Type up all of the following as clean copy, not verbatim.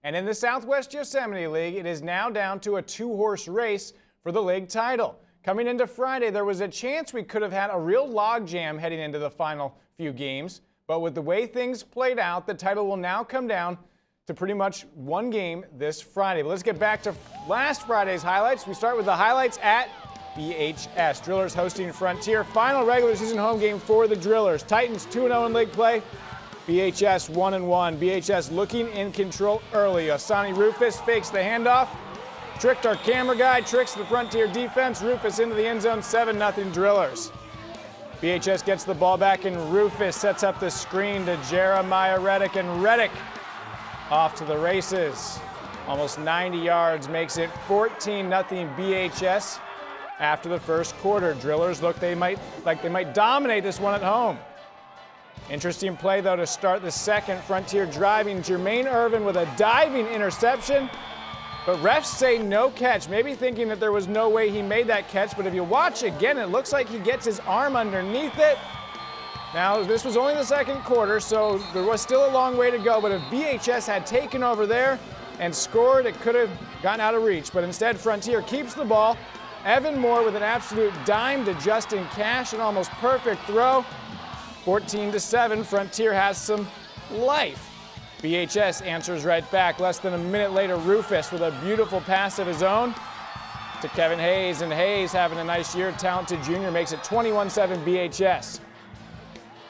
And in the Southwest Yosemite League, it is now down to a two-horse race for the league title. Coming into Friday, there was a chance we could have had a real logjam heading into the final few games. But with the way things played out, the title will now come down to pretty much one game this Friday. But let's get back to last Friday's highlights. We start with the highlights at BHS. Drillers hosting Frontier. Final regular season home game for the Drillers. Titans 2-0 in league play. BHS 1-1. BHS looking in control early. Asani Rufus fakes the handoff. Tricked our camera guy. Tricks the Frontier defense. Rufus into the end zone. 7-0 Drillers. BHS gets the ball back and Rufus sets up the screen to Jeremiah Reddick. And Reddick off to the races. Almost 90 yards makes it 14-0 BHS after the first quarter. Drillers look they might dominate this one at home. Interesting play though to start the second. Frontier driving. Jermaine Irvin with a diving interception. But refs say no catch, maybe thinking that there was no way he made that catch. But if you watch again, it looks like he gets his arm underneath it. Now, this was only the second quarter, so there was still a long way to go. But if BHS had taken over there and scored, it could have gotten out of reach. But instead, Frontier keeps the ball. Evan Moore with an absolute dime to Justin Cash, an almost perfect throw. 14-7, Frontier has some life. BHS answers right back. Less than a minute later, Rufus with a beautiful pass of his own to Kevin Hayes. And Hayes, having a nice year, talented junior, makes it 21-7 BHS.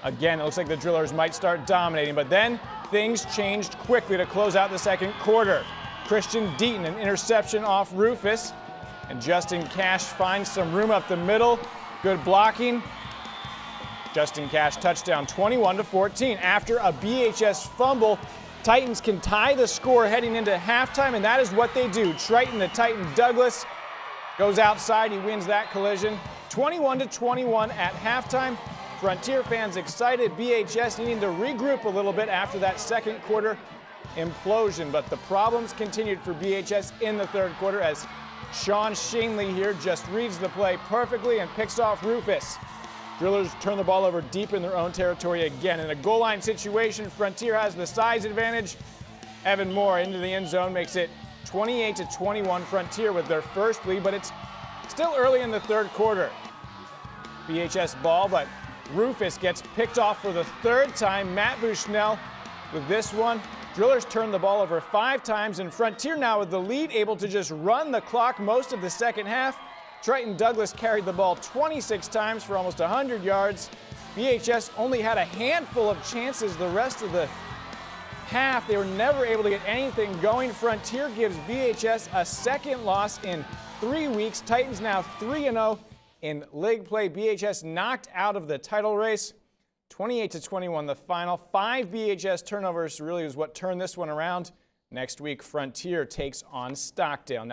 Again, it looks like the Drillers might start dominating, but then things changed quickly to close out the second quarter. Christian Deaton, an interception off Rufus, and Justin Cash finds some room up the middle. Good blocking. Justin Cash touchdown, 21-14. After a BHS fumble, Titans can tie the score heading into halftime, and that is what they do. Triton, the Titan Douglas, goes outside. He wins that collision. 21-21 at halftime. Frontier fans excited. BHS needing to regroup a little bit after that second quarter implosion, but the problems continued for BHS in the third quarter as Sean Shanley here just reads the play perfectly and picks off Rufus. Drillers turn the ball over deep in their own territory again. In a goal line situation, Frontier has the size advantage. Evan Moore into the end zone makes it 28-21. Frontier with their first lead, but it's still early in the third quarter. BHS ball, but Rufus gets picked off for the third time. Matt Bushnell with this one. Drillers turn the ball over 5 times, and Frontier now with the lead, able to just run the clock most of the second half. Triton Douglas carried the ball 26 times for almost 100 yards. BHS only had a handful of chances the rest of the half. They were never able to get anything going. Frontier gives BHS a second loss in 3 weeks. Titans now 3-0 in league play. BHS knocked out of the title race. 28-21 the final. 5 BHS turnovers really is what turned this one around. Next week, Frontier takes on Stockdale. Now